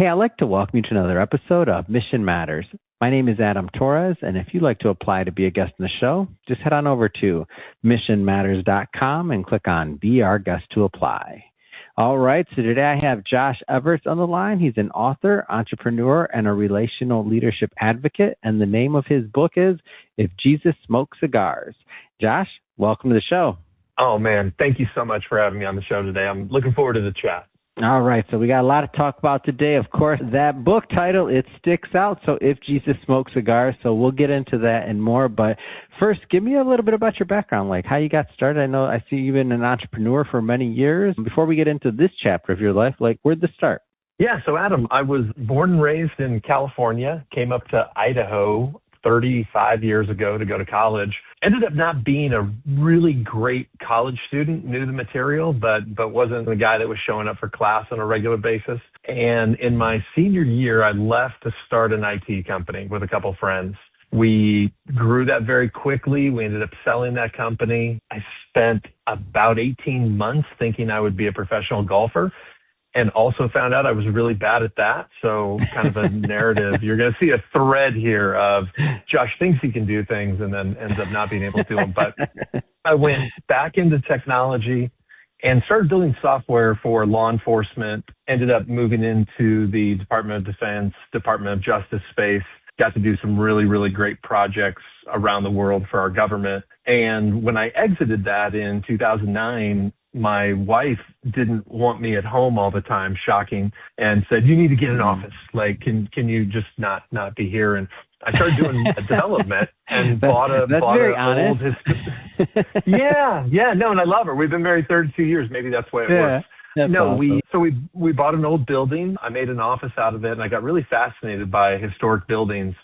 Hey, I'd like to welcome you to another episode of Mission Matters. My name is Adam Torres, and if you'd like to apply to be a guest in the show, just head on over to missionmatters.com and click on Be Our Guest to apply. All right, so today I have Josh Everts on the line. He's an author, entrepreneur, and a relational leadership advocate, and the name of his book is If Jesus Smoked Cigars. Josh, welcome to the show. Oh, man, thank you so much for having me on the show today. I'm looking forward to the chat. All right, so we got a lot to talk about today. Of course, that book title, it sticks out, so If Jesus Smoked Cigars, so we'll get into that and more. But first, give me a little bit about your background, like how you got started. I know I see you've been an entrepreneur for many years. Before we get into this chapter of your life, like where'd this start? Yeah, so Adam, I was born and raised in California, came up to Idaho 35 years ago to go to college. Ended up not being a really great college student, knew the material, but wasn't the guy that was showing up for class on a regular basis. And in my senior year, I left to start an IT company with a couple friends. We grew that very quickly. We ended up selling that company. I spent about 18 months thinking I would be a professional golfer, and also found out I was really bad at that. So kind of a narrative. You're going to see a thread here of Josh thinks he can do things and then ends up not being able to do them. But I went back into technology and started building software for law enforcement, ended up moving into the Department of Defense, Department of Justice space, got to do some really, really great projects around the world for our government. And when I exited that in 2009, my wife didn't want me at home all the time, shocking, and said, you need to get an office. Like, can you just not be here? And I started doing a development and bought an old Yeah, no, and I love her. We've been married 32 years. Maybe that's the way it works. No, awesome. we bought an old building. I made an office out of it, and I got really fascinated by historic buildings.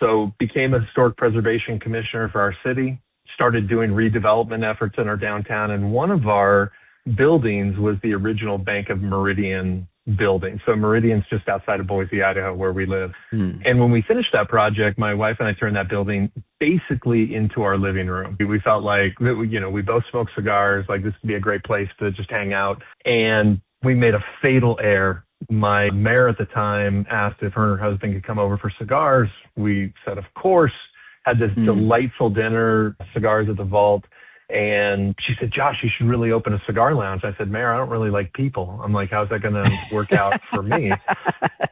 So became a historic preservation commissioner for our city. Started doing redevelopment efforts in our downtown, and one of our buildings was the original Bank of Meridian building. So Meridian's just outside of Boise, Idaho, where we live. And when we finished that project, my wife and I turned that building basically into our living room. We felt like, we both smoke cigars, like this would be a great place to just hang out. And we made a fatal error. My mayor at the time asked if her and her husband could come over for cigars. We said, of course. Had this delightful dinner, cigars at the Vault. And she said, Josh, you should really open a cigar lounge. I said, Mayor, I don't really like people. I'm like, how's that going to work out for me?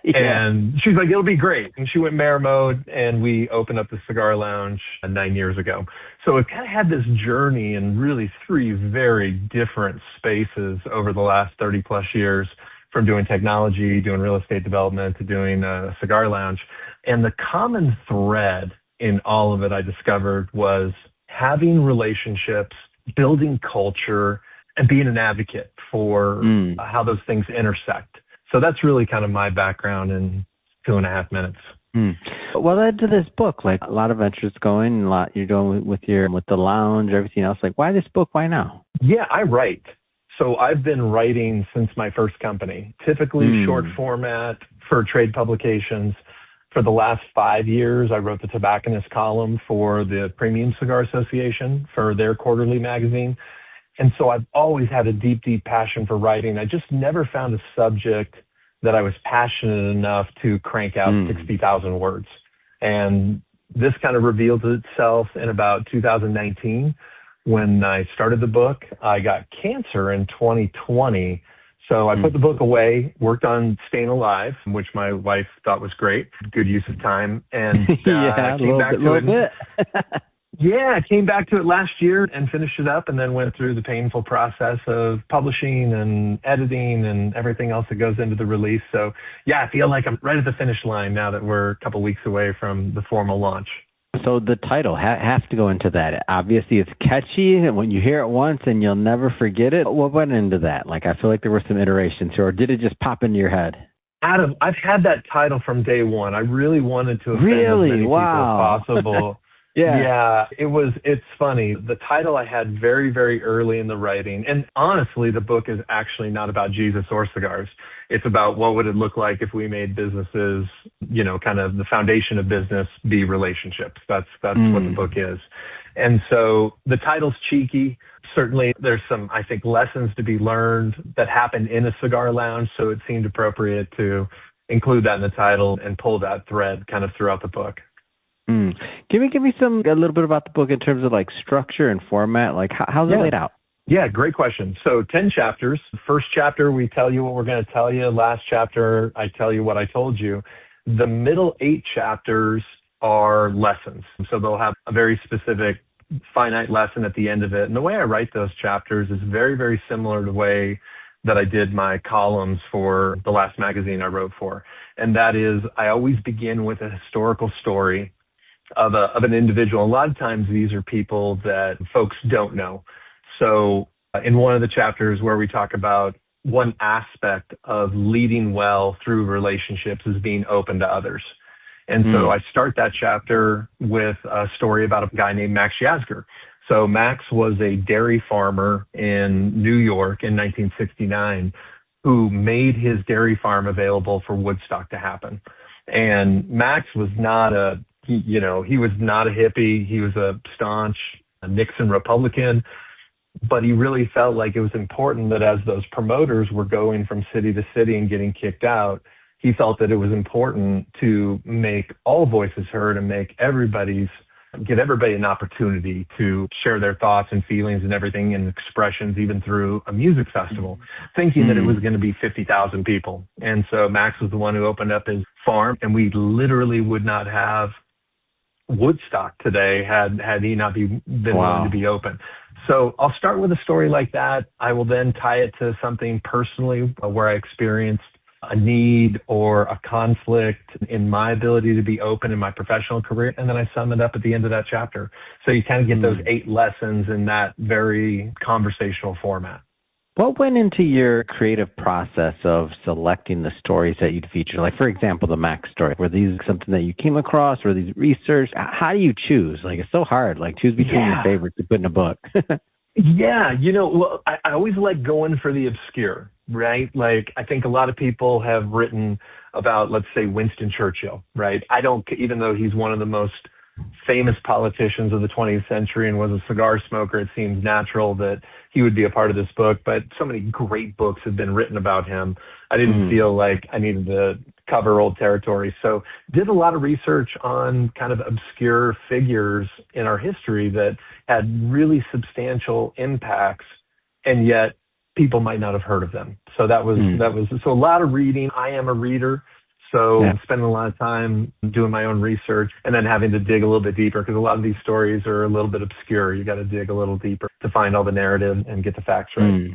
And she's like, it'll be great. And she went mayor mode, and we opened up the cigar lounge 9 years ago. So it kind of had this journey in really three very different spaces over the last 30 plus years, from doing technology, doing real estate development, to doing a cigar lounge. And the common thread in all of it, I discovered, was having relationships, building culture, and being an advocate for how those things intersect. So that's really kind of my background in 2.5 minutes. Well, led to this book, like a lot of ventures going, a lot you're doing with the lounge, everything else. Like, why this book? Why now? Yeah, I write. So I've been writing since my first company, typically short format for trade publications. For the last 5 years, I wrote the tobacconist column for the Premium Cigar Association for their quarterly magazine. And so I've always had a deep, deep passion for writing. I just never found a subject that I was passionate enough to crank out 60,000 words. And this kind of revealed itself in about 2019 when I started the book. I got cancer in 2020. So I put the book away, worked on Staying Alive, which my wife thought was great, good use of time, and came back to it. Yeah, I came back to it last year and finished it up, and then went through the painful process of publishing and editing and everything else that goes into the release. So yeah, I feel like I'm right at the finish line now that we're a couple weeks away from the formal launch. So the title, have to go into that. Obviously, it's catchy, and when you hear it once and you'll never forget it. What went into that? Like, I feel like there were some iterations, or did it just pop into your head? Adam, I've had that title from day one. I really wanted to offend as many people as possible. Yeah, it's funny. The title I had very, very early in the writing. And honestly, the book is actually not about Jesus or cigars. It's about what would it look like if we made businesses, kind of the foundation of business be relationships. That's what the book is. And so the title's cheeky. Certainly there's some, I think, lessons to be learned that happen in a cigar lounge. So it seemed appropriate to include that in the title and pull that thread kind of throughout the book. Give me a little bit about the book in terms of like structure and format. Like how's it laid out? Yeah, great question. So 10 chapters. First chapter, we tell you what we're going to tell you. Last chapter, I tell you what I told you. The middle 8 chapters are lessons. So they'll have a very specific finite lesson at the end of it. And the way I write those chapters is very, very similar to the way that I did my columns for the last magazine I wrote for. And that is, I always begin with a historical story of an individual. A lot of times these are people that folks don't know. So in one of the chapters where we talk about one aspect of leading well through relationships is being open to others. And so I start that chapter with a story about a guy named Max Yasgur. So Max was a dairy farmer in New York in 1969 who made his dairy farm available for Woodstock to happen. And Max was he was not a hippie. He was a staunch Nixon Republican. But he really felt like it was important that as those promoters were going from city to city and getting kicked out, he felt that it was important to make all voices heard and give everybody an opportunity to share their thoughts and feelings and everything and expressions, even through a music festival, thinking that it was going to be 50,000 people. And so Max was the one who opened up his farm, and we literally would not have Woodstock today had he not been willing to be open. So I'll start with a story like that. I will then tie it to something personally where I experienced a need or a conflict in my ability to be open in my professional career, and then I sum it up at the end of that chapter. So you kind of get those 8 lessons in that very conversational format. What went into your creative process of selecting the stories that you'd feature? Like, for example, the Max story. Were these something that you came across? Were these research? How do you choose? Like, it's so hard. Like, choose between your favorites to put in a book. Yeah, I always like going for the obscure, right? Like, I think a lot of people have written about, let's say, Winston Churchill, right? Even though he's one of the most famous politicians of the 20th century and was a cigar smoker, it seems natural that he would be a part of this book. But so many great books have been written about him. I didn't feel like I needed to cover old territory. So did a lot of research on kind of obscure figures in our history that had really substantial impacts, and yet people might not have heard of them. So that was so a lot of reading. I am a reader. So spending a lot of time doing my own research and then having to dig a little bit deeper, because a lot of these stories are a little bit obscure. You got to dig a little deeper to find all the narrative and get the facts right.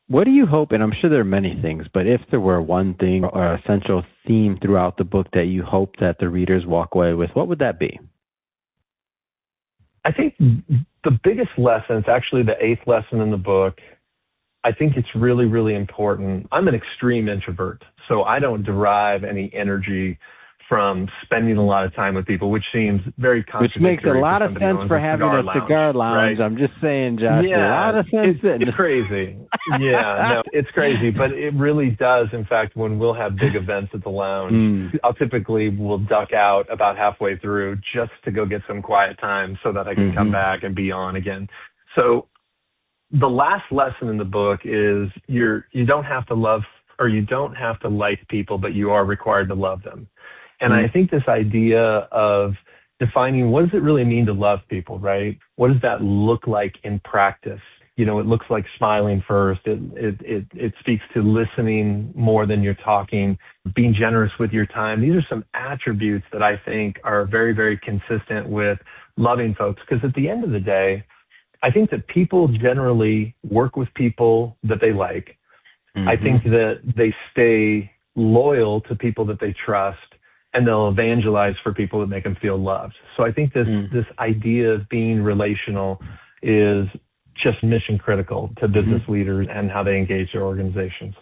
What do you hope, and I'm sure there are many things, but if there were one thing or essential theme throughout the book that you hope that the readers walk away with, what would that be? I think the biggest lesson, it's actually the 8th lesson in the book. I think it's really, really important. I'm an extreme introvert, so I don't derive any energy from spending a lot of time with people, which seems very contradictory. Which makes a lot of sense for having a cigar lounge. Right? I'm just saying, Josh, a lot of sense. It's crazy. It's crazy, but it really does. In fact, when we'll have big events at the lounge, I'll typically will duck out about halfway through just to go get some quiet time so that I can come back and be on again. So the last lesson in the book is you don't have to love or you don't have to like people, but you are required to love them. And I think this idea of defining what does it really mean to love people, right? What does that look like in practice? It looks like smiling first. It speaks to listening more than you're talking, being generous with your time. These are some attributes that I think are very, very consistent with loving folks. Because at the end of the day, I think that people generally work with people that they like. I think that they stay loyal to people that they trust, and they'll evangelize for people that make them feel loved. So I think this idea of being relational is just mission critical to business leaders and how they engage their organizations.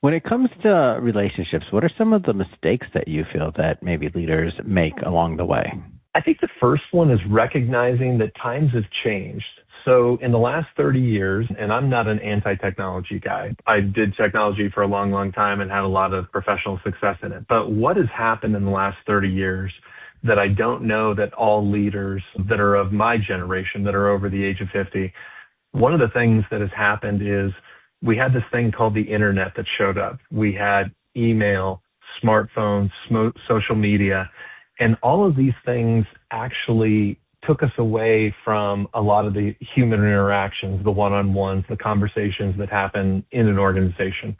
When it comes to relationships, what are some of the mistakes that you feel that maybe leaders make along the way? I think the first one is recognizing that times have changed. So in the last 30 years, and I'm not an anti-technology guy. I did technology for a long, long time and had a lot of professional success in it. But what has happened in the last 30 years that I don't know that all leaders that are of my generation, that are over the age of 50, one of the things that has happened is we had this thing called the internet that showed up. We had email, smartphones, social media, and all of these things actually took us away from a lot of the human interactions, the one-on-ones, the conversations that happen in an organization.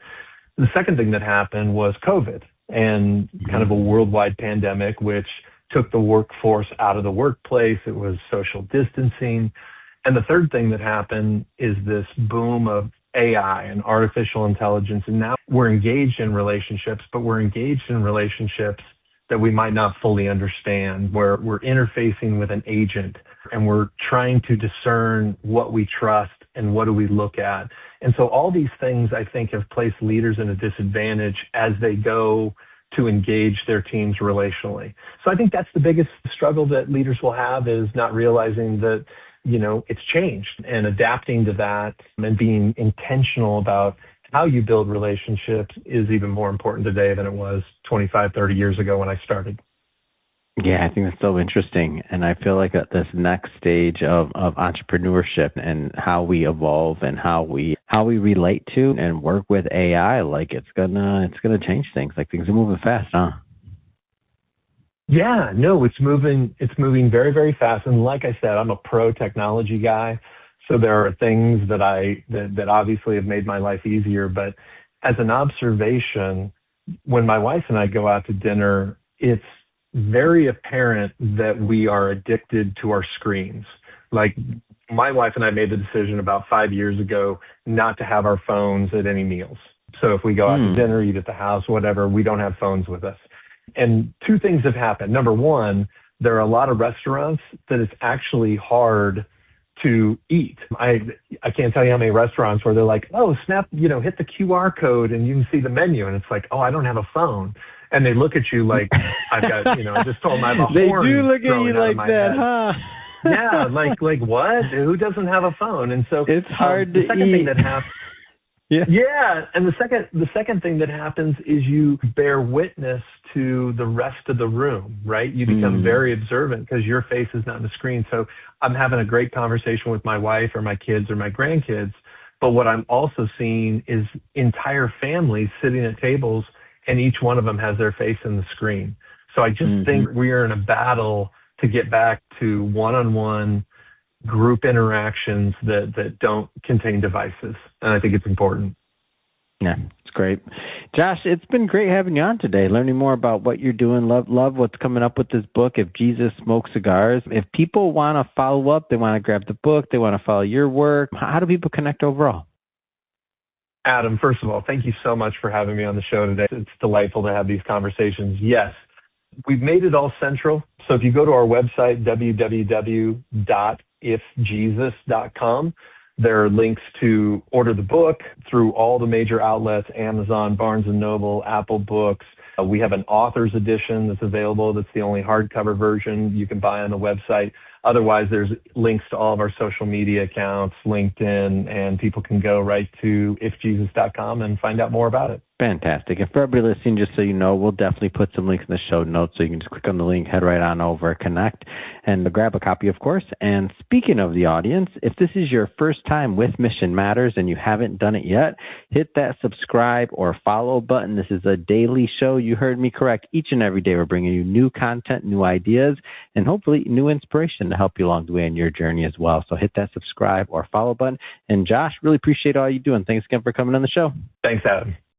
The second thing that happened was COVID and kind of a worldwide pandemic, which took the workforce out of the workplace. It was social distancing. And the third thing that happened is this boom of AI and artificial intelligence. And now we're engaged in relationships, but we're engaged in relationships that we might not fully understand, where we're interfacing with an agent and we're trying to discern what we trust and what do we look at. And so all these things, I think, have placed leaders in a disadvantage as they go to engage their teams relationally. So I think that's the biggest struggle that leaders will have, is not realizing that, it's changed, and adapting to that and being intentional about how you build relationships is even more important today than it was 25, 30 years ago when I started. Yeah, I think that's so interesting. And I feel like this next stage of entrepreneurship and how we evolve and how we relate to and work with AI, like it's gonna change things. Like things are moving fast, huh? Yeah, no, it's moving very, very fast. And like I said, I'm a pro technology guy. So there are things that obviously have made my life easier. But as an observation, when my wife and I go out to dinner, it's very apparent that we are addicted to our screens. Like my wife and I made the decision about 5 years ago not to have our phones at any meals. So if we go out to dinner, eat at the house, whatever, we don't have phones with us. And two things have happened. Number one, there are a lot of restaurants that it's actually hard to eat. I can't tell you how many restaurants where they're like, oh, snap, hit the QR code and you can see the menu. And it's like, oh, I don't have a phone. And they look at you like, I've got, I just told them I have a they horn. They do look at you like that, head. Huh? Yeah, like what? Who doesn't have a phone? And so it's hard to eat. The second thing that happens. Yeah, and the second thing that happens is you bear witness to the rest of the room, right? You become very observant because your face is not on the screen. So I'm having a great conversation with my wife or my kids or my grandkids, but what I'm also seeing is entire families sitting at tables and each one of them has their face in the screen. So I just think we are in a battle to get back to one-on-one group interactions that don't contain devices. And I think it's important. Yeah, it's great. Josh, it's been great having you on today, learning more about what you're doing. Love what's coming up with this book, If Jesus Smoked Cigars. If people want to follow up, they want to grab the book, they want to follow your work, how do people connect overall? Adam, first of all, thank you so much for having me on the show today. It's delightful to have these conversations. Yes, we've made it all central. So if you go to our website, www.ifjesus.com, there are links to order the book through all the major outlets, Amazon, Barnes & Noble, Apple Books. We have an author's edition that's available. That's the only hardcover version you can buy on the website. Otherwise, there's links to all of our social media accounts, LinkedIn, and people can go right to ifjesus.com and find out more about it. Fantastic. And for everybody listening, just so you know, we'll definitely put some links in the show notes, so you can just click on the link, head right on over, connect, and grab a copy, of course. And speaking of the audience, if this is your first time with Mission Matters and you haven't done it yet, hit that subscribe or follow button. This is a daily show. You heard me correct. Each and every day we're bringing you new content, new ideas, and hopefully new inspiration to help you along the way in your journey as well. So hit that subscribe or follow button. And Josh, really appreciate all you do, and thanks again for coming on the show. Thanks, Adam.